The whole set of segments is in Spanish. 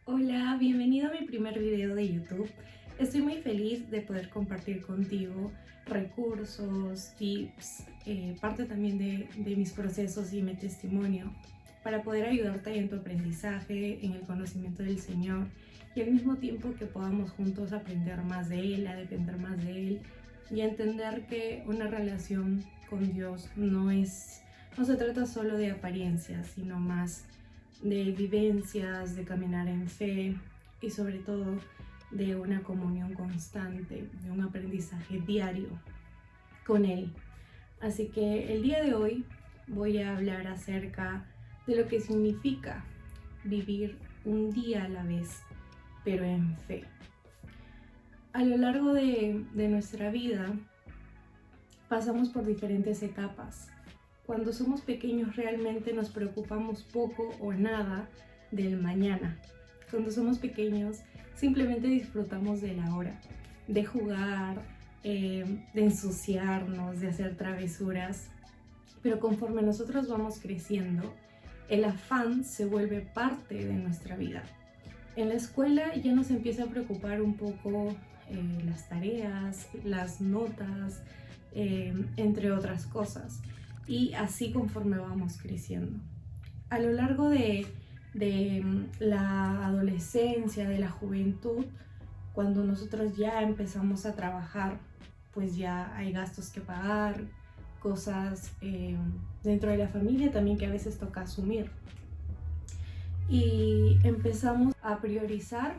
Hola, bienvenido a mi primer video de YouTube. Estoy muy feliz de poder compartir contigo recursos, tips, parte también de mis procesos y mi testimonio para poder ayudarte en tu aprendizaje, en el conocimiento del Señor y al mismo tiempo que podamos juntos aprender más de Él, a depender más de Él y entender que una relación con Dios no se trata solo de apariencias, sino más de vivencias, de caminar en fe y sobre todo de una comunión constante, de un aprendizaje diario con Él. Así que el día de hoy voy a hablar acerca de lo que significa vivir un día a la vez, pero en fe. A lo largo de nuestra vida pasamos por diferentes etapas. Cuando somos pequeños realmente nos preocupamos poco o nada del mañana. Cuando somos pequeños simplemente disfrutamos de la hora, de jugar, de ensuciarnos, de hacer travesuras. Pero conforme nosotros vamos creciendo, el afán se vuelve parte de nuestra vida. En la escuela ya nos empieza a preocupar un poco las tareas, las notas, entre otras cosas. Y así conforme vamos creciendo. A lo largo de la adolescencia, de la juventud, cuando nosotros ya empezamos a trabajar, pues ya hay gastos que pagar, cosas dentro de la familia también que a veces toca asumir. Y empezamos a priorizar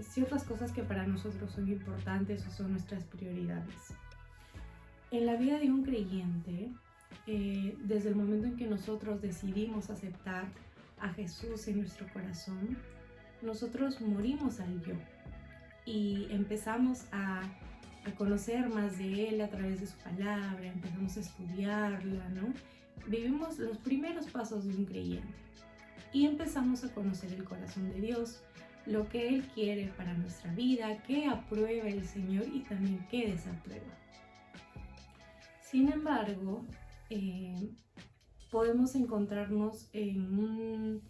ciertas cosas que para nosotros son importantes o son nuestras prioridades. En la vida de un creyente, desde el momento en que nosotros decidimos aceptar a Jesús en nuestro corazón, nosotros morimos al yo y empezamos a conocer más de Él a través de su palabra, empezamos a estudiarla, ¿no? Vivimos los primeros pasos de un creyente y empezamos a conocer el corazón de Dios, lo que Él quiere para nuestra vida, qué aprueba el Señor y también qué desaprueba. Sin embargo, podemos encontrarnos en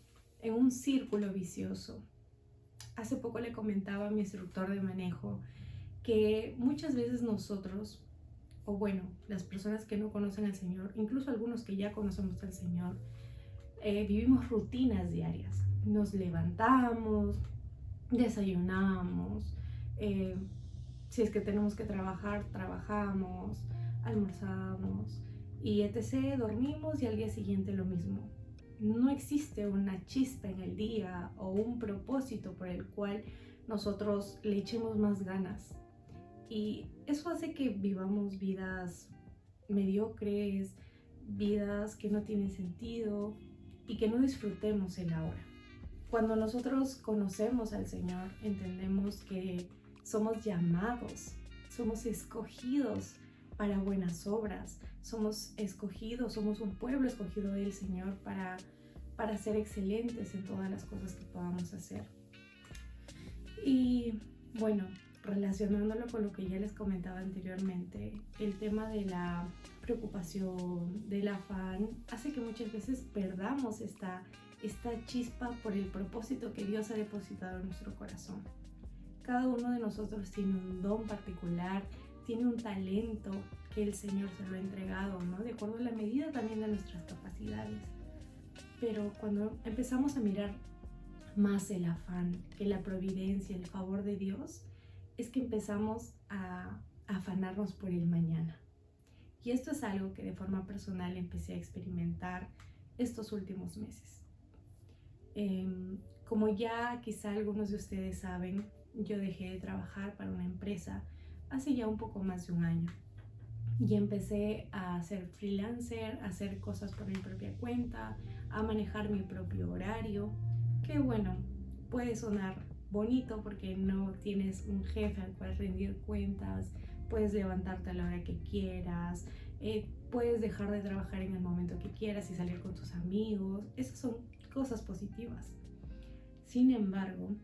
un círculo vicioso. Hace poco le comentaba a mi instructor de manejo que muchas veces nosotros, o bueno, las personas que no conocen al Señor, incluso algunos que ya conocemos al Señor, vivimos rutinas diarias. Nos levantamos, desayunamos, si es que tenemos que trabajar, trabajamos, almorzamos y etc. Dormimos y al día siguiente lo mismo. No existe una chispa en el día o un propósito por el cual nosotros le echemos más ganas. Y eso hace que vivamos vidas mediocres, vidas que no tienen sentido y que no disfrutemos el ahora. Cuando nosotros conocemos al Señor, entendemos que somos llamados, somos escogidos para buenas obras, somos escogidos, somos un pueblo escogido del Señor para ser excelentes en todas las cosas que podamos hacer. Y bueno, relacionándolo con lo que ya les comentaba anteriormente, el tema de la preocupación, del afán, hace que muchas veces perdamos esta chispa por el propósito que Dios ha depositado en nuestro corazón. Cada uno de nosotros tiene un don particular, tiene un talento que el Señor se lo ha entregado, ¿no? De acuerdo a la medida también de nuestras capacidades. Pero cuando empezamos a mirar más el afán, que la providencia, el favor de Dios, es que empezamos a afanarnos por el mañana. Y esto es algo que de forma personal empecé a experimentar estos últimos meses. Como ya quizá algunos de ustedes saben, yo dejé de trabajar para una empresa hace ya un poco más de un año y empecé a ser freelancer, a hacer cosas por mi propia cuenta, a manejar mi propio horario, que bueno, puede sonar bonito porque no tienes un jefe al cual rendir cuentas, puedes levantarte a la hora que quieras, puedes dejar de trabajar en el momento que quieras y salir con tus amigos. Esas son cosas positivas. Sin embargo,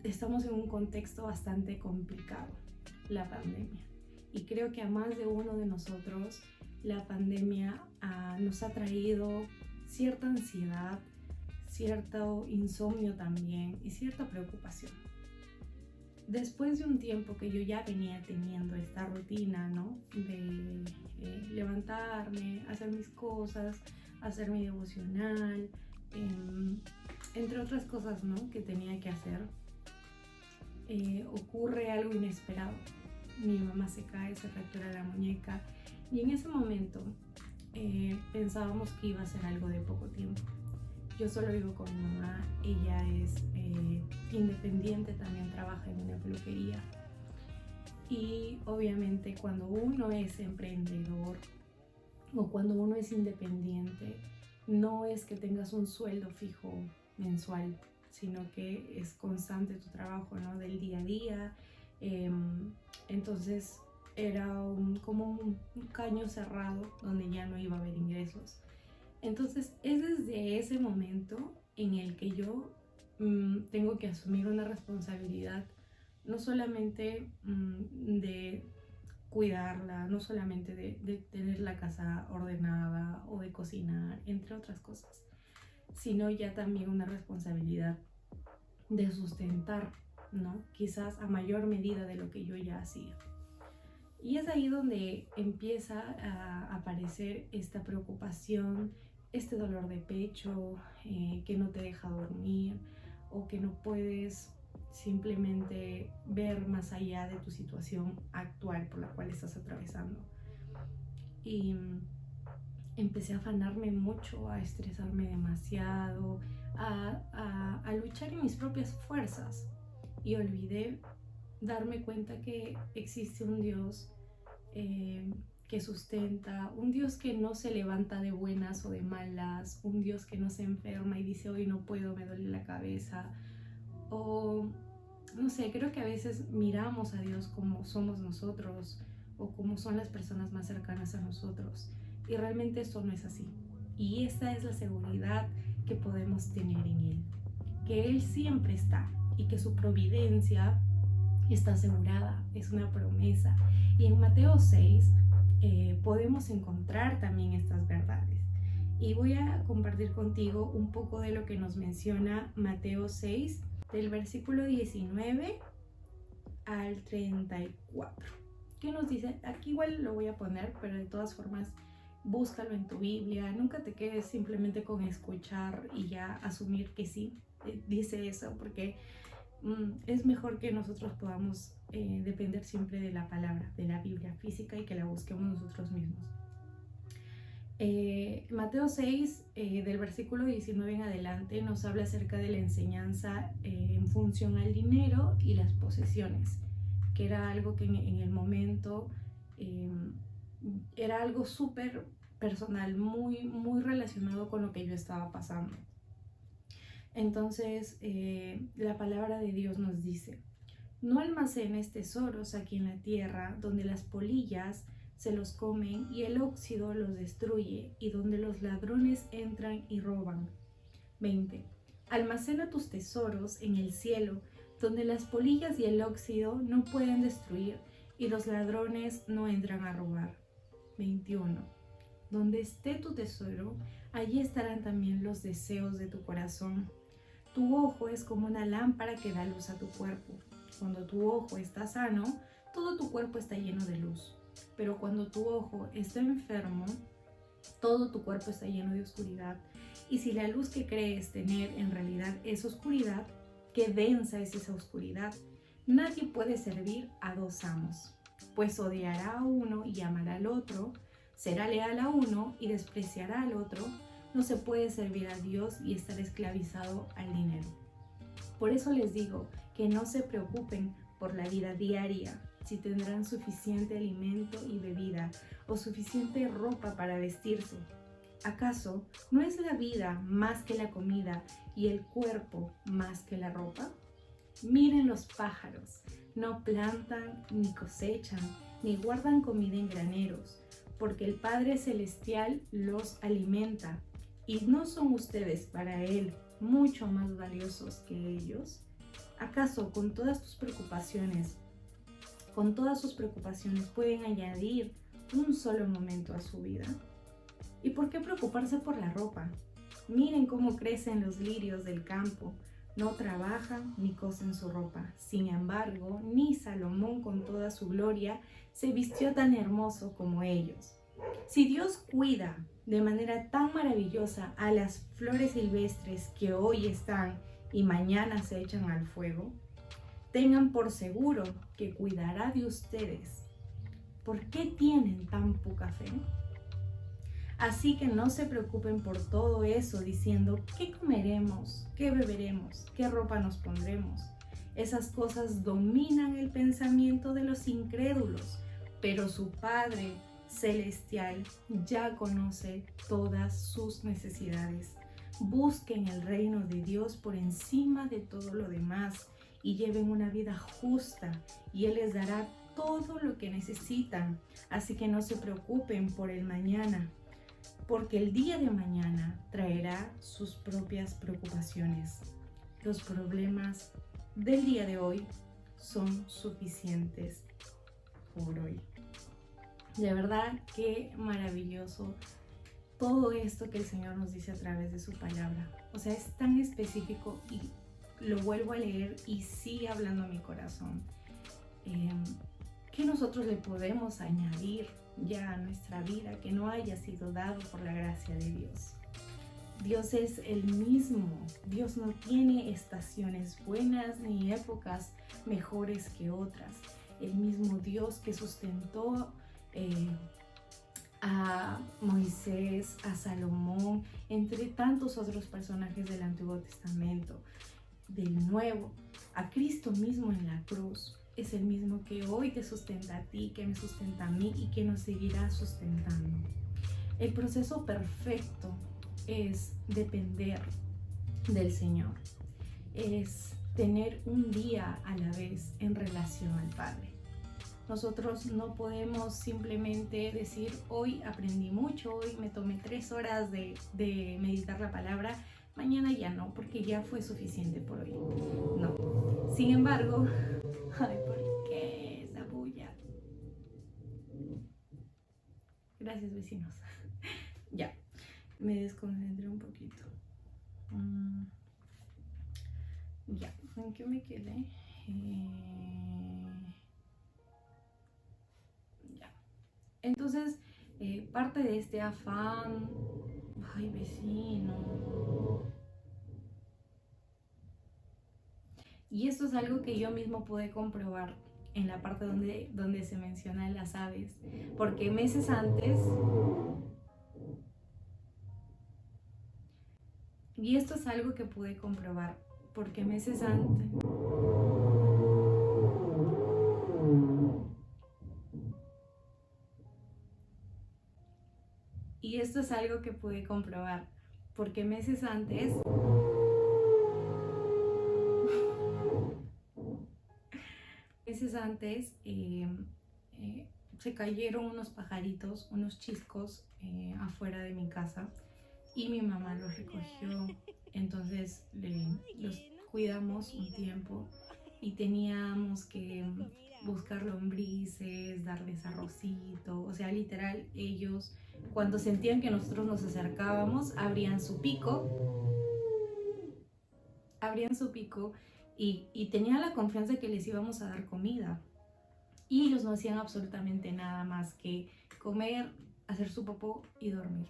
estamos en un contexto bastante complicado, la pandemia. Y creo que a más de uno de nosotros la pandemia nos ha traído cierta ansiedad, cierto insomnio también y cierta preocupación. Después de un tiempo que yo ya venía teniendo esta rutina, ¿no? De levantarme, hacer mis cosas, hacer mi devocional, entre otras cosas, ¿no? Que tenía que hacer, ocurre algo inesperado. Mi mamá se cae, se fractura la muñeca y en ese momento pensábamos que iba a ser algo de poco tiempo. Yo solo vivo con mi mamá, ella es independiente, también trabaja en una peluquería. Y obviamente cuando uno es emprendedor o cuando uno es independiente, no es que tengas un sueldo fijo mensual, sino que es constante tu trabajo, ¿no? Del día a día. Entonces era como un caño cerrado donde ya no iba a haber ingresos. Entonces es desde ese momento en el que yo tengo que asumir una responsabilidad, no solamente de cuidarla, no solamente de tener la casa ordenada o de cocinar, entre otras cosas, sino ya también una responsabilidad de sustentar, ¿no? Quizás a mayor medida de lo que yo ya hacía. Y es ahí donde empieza a aparecer esta preocupación, este dolor de pecho que no te deja dormir o que no puedes simplemente ver más allá de tu situación actual por la cual estás atravesando. Y empecé a afanarme mucho, a estresarme demasiado, a luchar en mis propias fuerzas y olvidé darme cuenta que existe un Dios que sustenta, un Dios que no se levanta de buenas o de malas, un Dios que no se enferma y dice hoy no puedo, me duele la cabeza, o no sé, creo que a veces miramos a Dios como somos nosotros o como son las personas más cercanas a nosotros y realmente eso no es así. Y esa es la seguridad que podemos tener en Él, que Él siempre está y que su providencia está asegurada, es una promesa. Y en Mateo 6 podemos encontrar también estas verdades. Y voy a compartir contigo un poco de lo que nos menciona Mateo 6, del versículo 19 al 34. ¿Qué nos dice? Aquí igual lo voy a poner, pero de todas formas búscalo en tu Biblia. Nunca te quedes simplemente con escuchar y ya asumir que sí, dice eso, porque es mejor que nosotros podamos depender siempre de la palabra, de la Biblia física y que la busquemos nosotros mismos. Mateo 6, del versículo 19 en adelante, nos habla acerca de la enseñanza en función al dinero y las posesiones, que era algo que en el momento era algo súper personal, muy, muy relacionado con lo que yo estaba pasando. Entonces, la palabra de Dios nos dice: no almacenes tesoros aquí en la tierra, donde las polillas se los comen y el óxido los destruye, y donde los ladrones entran y roban. 20. Almacena tus tesoros en el cielo, donde las polillas y el óxido no pueden destruir, y los ladrones no entran a robar. 21. Donde esté tu tesoro, allí estarán también los deseos de tu corazón. Tu ojo es como una lámpara que da luz a tu cuerpo. Cuando tu ojo está sano, todo tu cuerpo está lleno de luz. Pero cuando tu ojo está enfermo, todo tu cuerpo está lleno de oscuridad. Y si la luz que crees tener en realidad es oscuridad, qué densa es esa oscuridad. Nadie puede servir a dos amos, pues odiará a uno y amará al otro, será leal a uno y despreciará al otro. No se puede servir a Dios y estar esclavizado al dinero. Por eso les digo que no se preocupen por la vida diaria, si tendrán suficiente alimento y bebida o suficiente ropa para vestirse. ¿Acaso no es la vida más que la comida y el cuerpo más que la ropa? Miren los pájaros, no plantan ni cosechan, ni guardan comida en graneros, porque el Padre Celestial los alimenta. ¿Y no son ustedes para Él mucho más valiosos que ellos? ¿Acaso con todas sus preocupaciones pueden añadir un solo momento a su vida? ¿Y por qué preocuparse por la ropa? Miren cómo crecen los lirios del campo. No trabajan ni cosen su ropa. Sin embargo, ni Salomón con toda su gloria se vistió tan hermoso como ellos. Si Dios cuida de manera tan maravillosa a las flores silvestres que hoy están y mañana se echan al fuego, tengan por seguro que cuidará de ustedes. ¿Por qué tienen tan poca fe? Así que no se preocupen por todo eso diciendo ¿qué comeremos? ¿Qué beberemos? ¿Qué ropa nos pondremos? Esas cosas dominan el pensamiento de los incrédulos, pero su Padre Celestial ya conoce todas sus necesidades. Busquen el reino de Dios por encima de todo lo demás y lleven una vida justa y Él les dará todo lo que necesitan. Así que no se preocupen por el mañana, porque el día de mañana traerá sus propias preocupaciones. Los problemas del día de hoy son suficientes por hoy. De verdad, qué maravilloso todo esto que el Señor nos dice a través de su palabra. O sea, es tan específico y lo vuelvo a leer y sigue hablando a mi corazón. ¿Qué nosotros le podemos añadir ya a nuestra vida que no haya sido dado por la gracia de Dios? Dios es el mismo. Dios no tiene estaciones buenas ni épocas mejores que otras. El mismo Dios que sustentó a Moisés, a Salomón, entre tantos otros personajes del Antiguo Testamento, del Nuevo, a Cristo mismo en la cruz. Es el mismo que hoy te sustenta a ti, que me sustenta a mí y que nos seguirá sustentando. El proceso perfecto es depender del Señor, es tener un día a la vez en relación al Padre. Nosotros no podemos simplemente decir hoy aprendí mucho, hoy me tomé 3 horas de meditar la palabra, mañana ya no, porque ya fue suficiente por hoy. No. Sin embargo, ay, ¿por qué esa bulla? Gracias, vecinos. Ya, me desconcentré un poquito. Ya, ¿en qué me quedé? Ya. Entonces, parte de este afán, ay, vecino. Y esto es algo que yo mismo pude comprobar en la parte donde se menciona las aves, porque meses antes, y esto es algo que pude comprobar, porque meses antes, y esto es algo que pude comprobar, porque meses antes, se cayeron unos pajaritos, unos chiscos afuera de mi casa y mi mamá los recogió. Entonces los cuidamos un tiempo y teníamos que buscar lombrices, darles arrocito. O sea, literal, ellos cuando sentían que nosotros nos acercábamos, abrían su pico y tenían la confianza de que les íbamos a dar comida. Y ellos no hacían absolutamente nada más que comer, hacer su popó y dormir.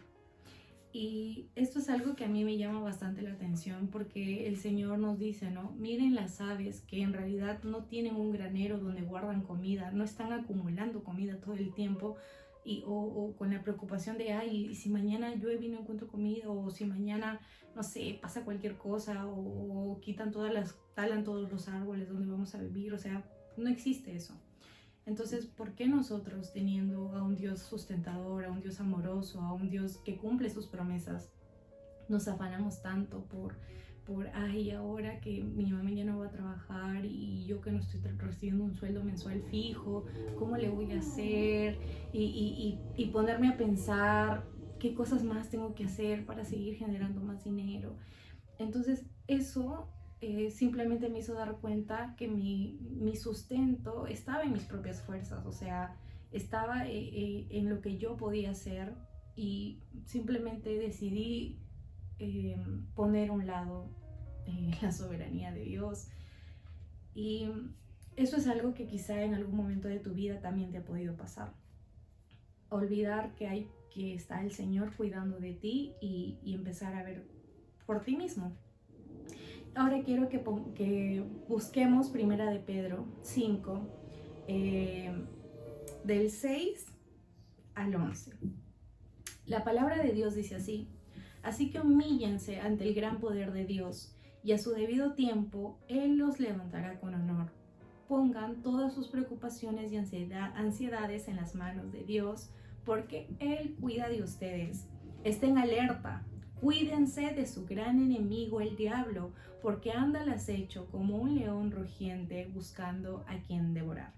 Y esto es algo que a mí me llama bastante la atención porque el Señor nos dice, ¿no? Miren las aves que en realidad no tienen un granero donde guardan comida, no están acumulando comida todo el tiempo o con la preocupación de, ay, si mañana llueve y no encuentro comida, o si mañana, no sé, pasa cualquier cosa, o talan todos los árboles donde vamos a vivir. O sea, no existe eso. Entonces, ¿por qué nosotros, teniendo a un Dios sustentador, a un Dios amoroso, a un Dios que cumple sus promesas, nos afanamos tanto por ay, ahora que mi mamá ya no va a trabajar y yo que no estoy recibiendo un sueldo mensual fijo, ¿cómo le voy a hacer? Y ponerme a pensar qué cosas más tengo que hacer para seguir generando más dinero. Entonces, eso simplemente me hizo dar cuenta que mi sustento estaba en mis propias fuerzas, o sea, estaba en lo que yo podía hacer, y simplemente decidí poner a un lado la soberanía de Dios. Y eso es algo que quizá en algún momento de tu vida también te ha podido pasar. Olvidar que está el Señor cuidando de ti y empezar a ver por ti mismo. Ahora quiero que busquemos Primera de Pedro 5, del 6 al 11. La palabra de Dios dice así: así que humíllense ante el gran poder de Dios, y a su debido tiempo Él los levantará con honor. Pongan todas sus preocupaciones y ansiedades en las manos de Dios, porque Él cuida de ustedes. Estén alerta, cuídense de su gran enemigo, el diablo, porque anda al acecho como un león rugiente buscando a quien devorar.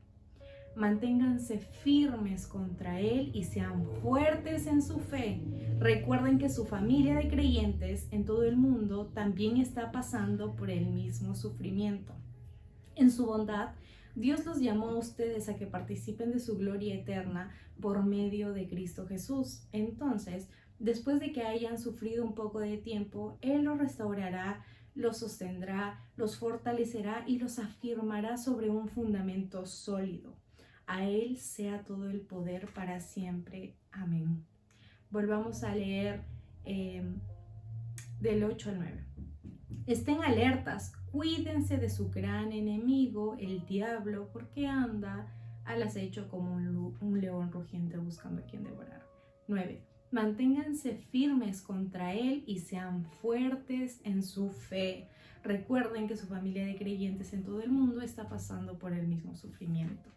Manténganse firmes contra él y sean fuertes en su fe. Recuerden que su familia de creyentes en todo el mundo también está pasando por el mismo sufrimiento. En su bondad, Dios los llamó a ustedes a que participen de su gloria eterna por medio de Cristo Jesús. Entonces, después de que hayan sufrido un poco de tiempo, Él los restaurará, los sostendrá, los fortalecerá y los afirmará sobre un fundamento sólido. A Él sea todo el poder para siempre. Amén. Volvamos a leer del 8 al 9. Estén alertas, cuídense de su gran enemigo, el diablo, porque anda al acecho como un león rugiente buscando a quien devorar. 9. Manténganse firmes contra él y sean fuertes en su fe. Recuerden que su familia de creyentes en todo el mundo está pasando por el mismo sufrimiento.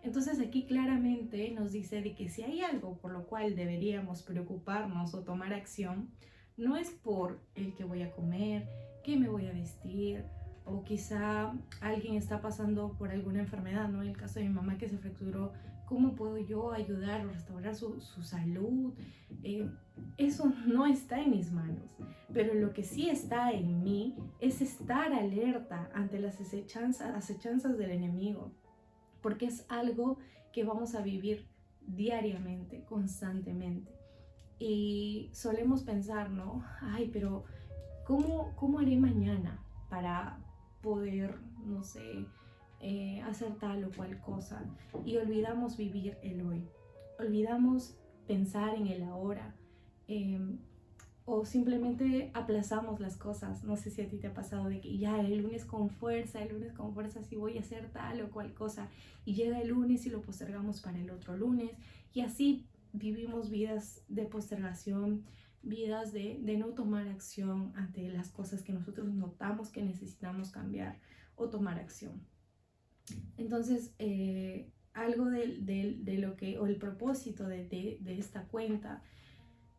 Entonces aquí claramente nos dice de que si hay algo por lo cual deberíamos preocuparnos o tomar acción, no es por el que voy a comer, qué me voy a vestir, o quizá alguien está pasando por alguna enfermedad, ¿no? En el caso de mi mamá que se fracturó, ¿cómo puedo yo ayudar o restaurar su salud? Eso no está en mis manos, pero lo que sí está en mí es estar alerta ante las acechanzas del enemigo, porque es algo que vamos a vivir diariamente, constantemente. Y solemos pensar, ¿no? Ay, pero ¿cómo haré mañana para poder, no sé, hacer tal o cual cosa? Y olvidamos vivir el hoy. Olvidamos pensar en el ahora. O simplemente aplazamos las cosas. No sé si a ti te ha pasado de que ya el lunes con fuerza sí voy a hacer tal o cual cosa. Y llega el lunes y lo postergamos para el otro lunes. Y así vivimos vidas de postergación, vidas de no tomar acción ante las cosas que nosotros notamos que necesitamos cambiar o tomar acción. Entonces, algo de lo que, o el propósito de esta cuenta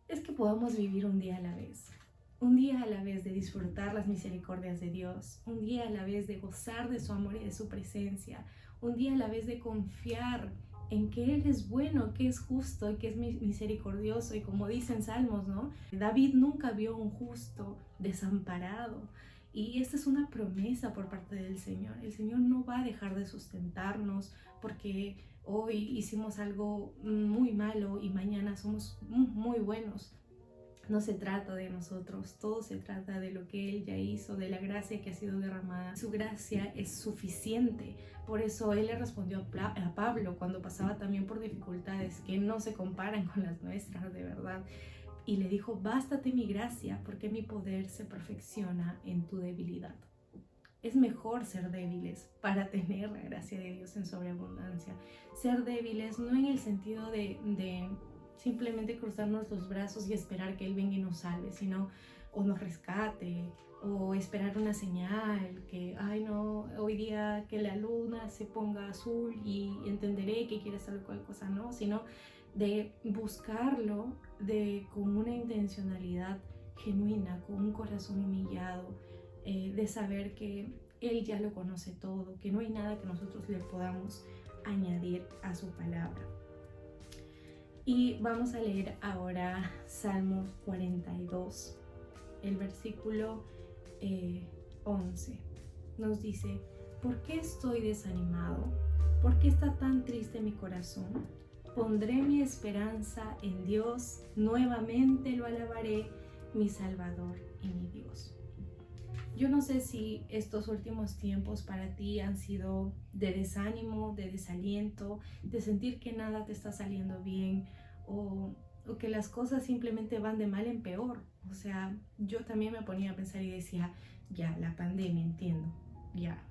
es que podamos vivir un día a la vez. Un día a la vez de disfrutar las misericordias de Dios, un día a la vez de gozar de su amor y de su presencia, un día a la vez de confiar en que Él es bueno, que es justo y que es misericordioso. Y como dicen Salmos, ¿no? David nunca vio a un justo desamparado. Y esta es una promesa por parte del Señor. El Señor no va a dejar de sustentarnos porque hoy hicimos algo muy malo y mañana somos muy buenos. No se trata de nosotros, todo se trata de lo que Él ya hizo, de la gracia que ha sido derramada. Su gracia es suficiente. Por eso Él le respondió a Pablo cuando pasaba también por dificultades que no se comparan con las nuestras, de verdad. Y le dijo: bástate mi gracia, porque mi poder se perfecciona en tu debilidad. Es mejor ser débiles para tener la gracia de Dios en sobreabundancia. Ser débiles no en el sentido de simplemente cruzarnos los brazos y esperar que Él venga y nos salve, sino o nos rescate, o esperar una señal, que, ay no, hoy día que la luna se ponga azul y entenderé que quieres tal o cual cosa, no, sino de buscarlo con una intencionalidad genuina, con un corazón humillado, de saber que Él ya lo conoce todo, que no hay nada que nosotros le podamos añadir a su palabra. Y vamos a leer ahora Salmo 42, el versículo 11. Nos dice: ¿por qué estoy desanimado? ¿Por qué está tan triste mi corazón? Pondré mi esperanza en Dios, nuevamente lo alabaré, mi Salvador y mi Dios. Yo no sé si estos últimos tiempos para ti han sido de desánimo, de desaliento, de sentir que nada te está saliendo bien o que las cosas simplemente van de mal en peor. O sea, yo también me ponía a pensar y decía, ya, la pandemia, entiendo, ya.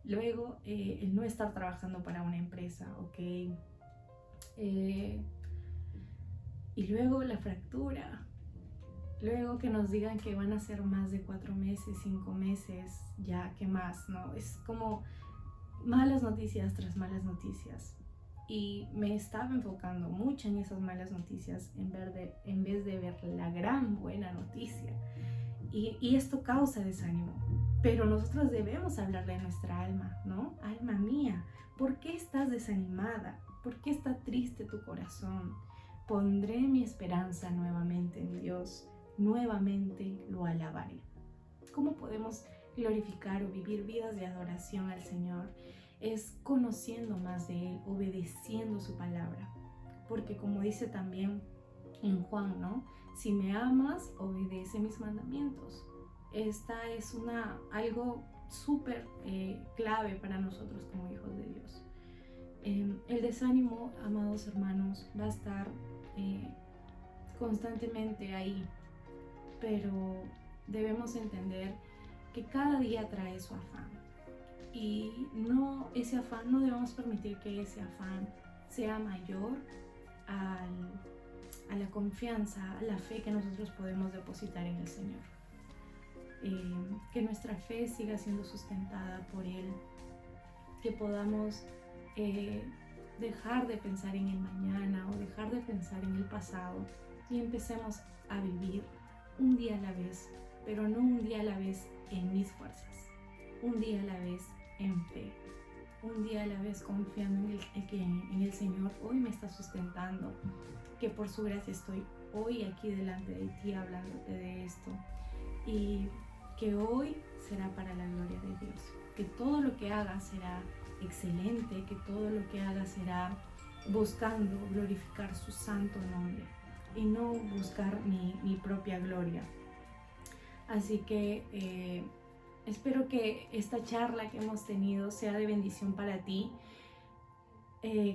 Luego, el no estar trabajando para una empresa, ok. Y luego la fractura. Luego que nos digan que van a ser más de 4 meses, 5 meses, ya, ¿qué más? ¿No? Es como malas noticias tras malas noticias. Y me estaba enfocando mucho en esas malas noticias en vez de ver la gran buena noticia. Y esto causa desánimo. Pero nosotros debemos hablarle a nuestra alma, ¿no? Alma mía, ¿por qué estás desanimada? ¿Por qué está triste tu corazón? Pondré mi esperanza nuevamente en Dios. Nuevamente lo alabaré. ¿Cómo podemos glorificar o vivir vidas de adoración al Señor? Es conociendo más de Él, obedeciendo su palabra. Porque como dice también en Juan, ¿no? Si me amas, obedece mis mandamientos. Esta es algo súper clave para nosotros como hijos de Dios. El desánimo, amados hermanos, va a estar constantemente ahí, pero debemos entender que cada día trae su afán y ese afán no debemos permitir que ese afán sea mayor a la confianza, a la fe que nosotros podemos depositar en el Señor. Que nuestra fe siga siendo sustentada por Él, que podamos dejar de pensar en el mañana o dejar de pensar en el pasado y empecemos a vivir un día a la vez, pero no un día a la vez en mis fuerzas, un día a la vez en fe, un día a la vez confiando en el Señor hoy me está sustentando, que por su gracia estoy hoy aquí delante de ti hablándote de esto y que hoy será para la gloria de Dios, que todo lo que haga será excelente, que todo lo que haga será buscando glorificar su santo nombre y no buscar mi propia gloria. Así que espero que esta charla que hemos tenido sea de bendición para ti.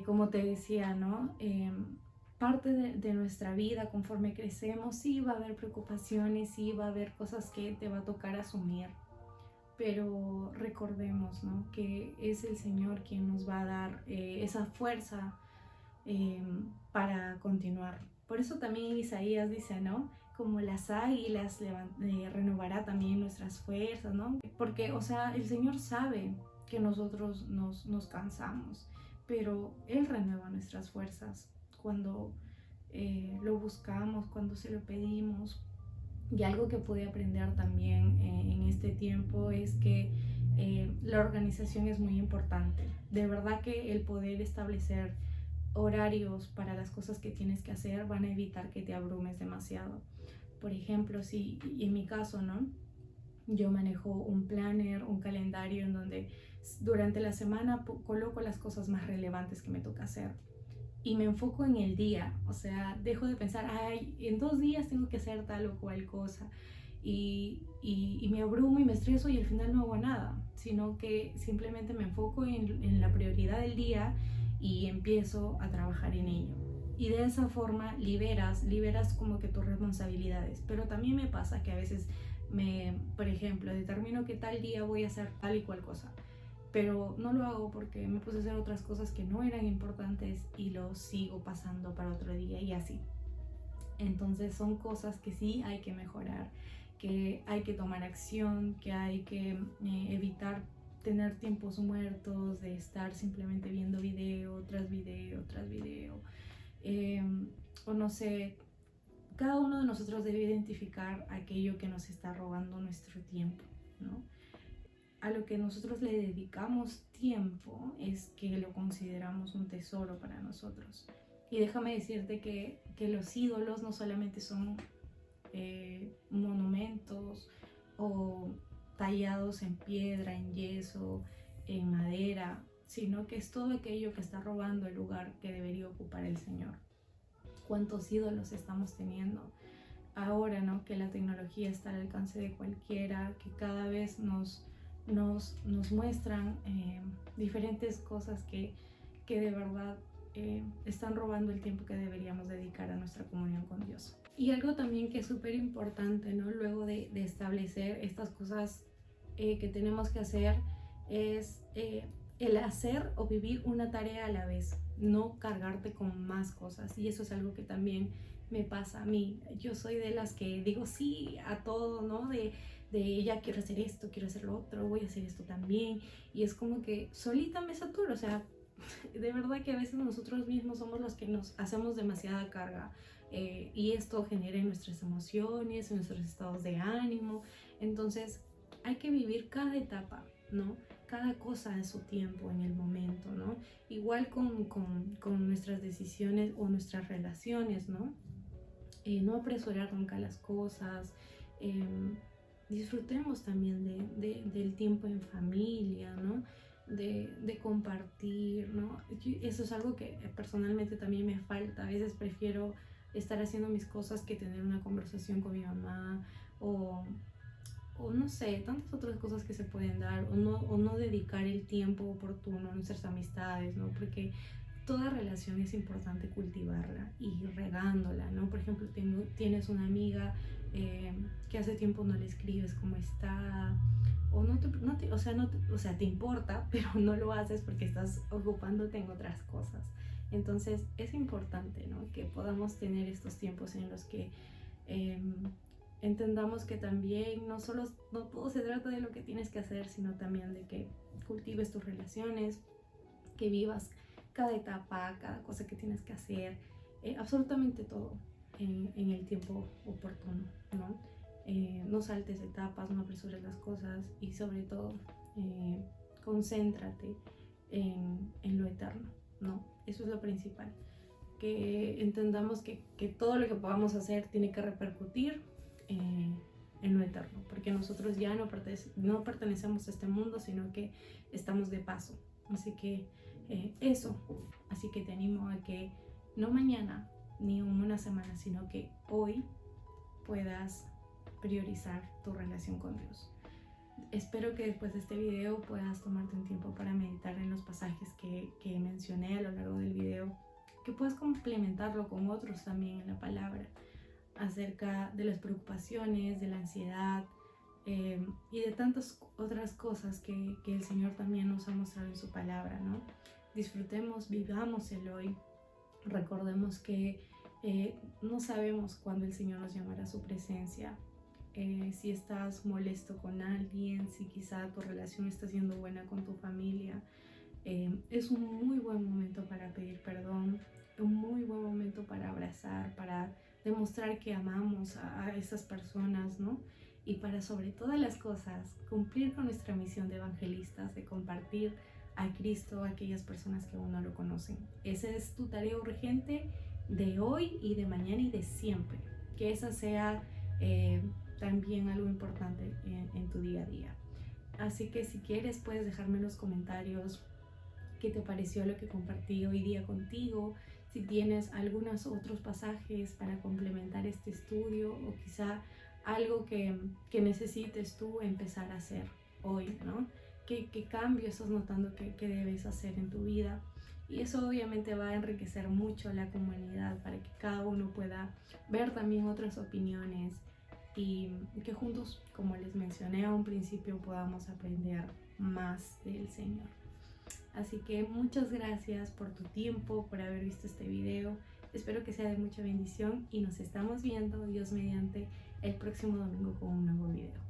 Como te decía, ¿no? Parte de nuestra vida conforme crecemos, sí va a haber preocupaciones, sí va a haber cosas que te va a tocar asumir, pero recordemos, ¿no? Que es el Señor quien nos va a dar esa fuerza para continuar. Por eso también Isaías dice, ¿no? Como las águilas renovará también nuestras fuerzas, ¿no? Porque, o sea, el Señor sabe que nosotros nos cansamos, pero Él renueva nuestras fuerzas cuando lo buscamos, cuando se lo pedimos. Y algo que pude aprender también en este tiempo es que la organización es muy importante. De verdad que el poder establecer horarios para las cosas que tienes que hacer van a evitar que te abrumes demasiado. Por ejemplo, si en mi caso, ¿no? Yo manejo un planner, un calendario en donde durante la semana coloco las cosas más relevantes que me toca hacer y me enfoco en el día, o sea, dejo de pensar, ay, en 2 días tengo que hacer tal o cual cosa y me abrumo y me estreso y al final no hago nada, sino que simplemente me enfoco en la prioridad del día y empiezo a trabajar en ello. Y de esa forma liberas como que tus responsabilidades. Pero también me pasa que a veces por ejemplo, determino que tal día voy a hacer tal y cual cosa, pero no lo hago porque me puse a hacer otras cosas que no eran importantes y lo sigo pasando para otro día y así. Entonces son cosas que sí hay que mejorar, que hay que tomar acción, que hay que evitar tener tiempos muertos, de estar simplemente viendo video tras video tras video, o no sé. Cada uno de nosotros debe identificar aquello que nos está robando nuestro tiempo, ¿no? A lo que nosotros le dedicamos tiempo es que lo consideramos un tesoro para nosotros. Y déjame decirte que los ídolos no solamente son monumentos o tallados en piedra, en yeso, en madera, sino que es todo aquello que está robando el lugar que debería ocupar el Señor. ¿Cuántos ídolos estamos teniendo? ahora, ¿no? Que la tecnología está al alcance de cualquiera, que cada vez nos muestran diferentes cosas que de verdad están robando el tiempo que deberíamos dedicar a nuestra comunión con Dios. Y algo también que es súper importante, ¿no? Luego de establecer estas cosas que tenemos que hacer es el hacer o vivir una tarea a la vez, no cargarte con más cosas. Y eso es algo que también me pasa a mí. Yo soy de las que digo sí a todo, ¿no? De ya quiero hacer esto, quiero hacer lo otro, voy a hacer esto también. Y es como que solita me saturo, o sea, de verdad que a veces nosotros mismos somos los que nos hacemos demasiada carga. Y esto genera en nuestras emociones, en nuestros estados de ánimo. Entonces hay que vivir cada etapa, ¿no? Cada cosa en su tiempo, en el momento, ¿no? Igual con nuestras decisiones o nuestras relaciones, ¿no? No apresurar nunca las cosas. Disfrutemos también del tiempo en familia, ¿no? De compartir, ¿no? Eso es algo que personalmente también me falta. A veces prefiero estar haciendo mis cosas que tener una conversación con mi mamá o no sé, tantas otras cosas que se pueden dar, o no dedicar el tiempo oportuno a nuestras amistades, ¿no? Porque toda relación es importante cultivarla y regándola, ¿no? Por ejemplo, tienes una amiga que hace tiempo no le escribes cómo está, o o sea, te importa, pero no lo haces porque estás ocupándote en otras cosas. Entonces es importante, ¿no? Que podamos tener estos tiempos en los que entendamos que también no todo se trata de lo que tienes que hacer, sino también de que cultives tus relaciones, que vivas cada etapa, cada cosa que tienes que hacer, absolutamente todo en el tiempo oportuno, ¿no? No saltes etapas, no apresures las cosas y sobre todo concéntrate en lo eterno, ¿no? Eso es lo principal, que entendamos que todo lo que podamos hacer tiene que repercutir en lo eterno, porque nosotros ya no pertenecemos a este mundo, sino que estamos de paso. Así que eso, así que te animo a que no mañana ni en una semana, sino que hoy puedas priorizar tu relación con Dios. Espero que después de este video puedas tomarte un tiempo para meditar en los pasajes que mencioné a lo largo del video, que puedas complementarlo con otros también en la palabra, acerca de las preocupaciones, de la ansiedad y de tantas otras cosas que el Señor también nos ha mostrado en su palabra, ¿no? Disfrutemos, vivamos el hoy, recordemos que no sabemos cuándo el Señor nos llamará a su presencia. Si estás molesto con alguien, si quizá tu relación está siendo buena con tu familia, es un muy buen momento para pedir perdón, un muy buen momento para abrazar, para demostrar que amamos a esas personas, ¿no? Y para sobre todas las cosas cumplir con nuestra misión de evangelistas, de compartir a Cristo a aquellas personas que aún no lo conocen. Esa es tu tarea urgente de hoy y de mañana y de siempre. Que esa sea también algo importante en tu día a día. Así que si quieres puedes dejarme en los comentarios qué te pareció lo que compartí hoy día contigo, si tienes algunos otros pasajes para complementar este estudio o quizá algo que necesites tú empezar a hacer hoy, ¿no? ¿Qué cambio estás notando que debes hacer en tu vida? Y eso obviamente va a enriquecer mucho la comunidad para que cada uno pueda ver también otras opiniones y que juntos, como les mencioné a un principio, podamos aprender más del Señor. Así que muchas gracias por tu tiempo, por haber visto este video. Espero que sea de mucha bendición y nos estamos viendo, Dios mediante, el próximo domingo con un nuevo video.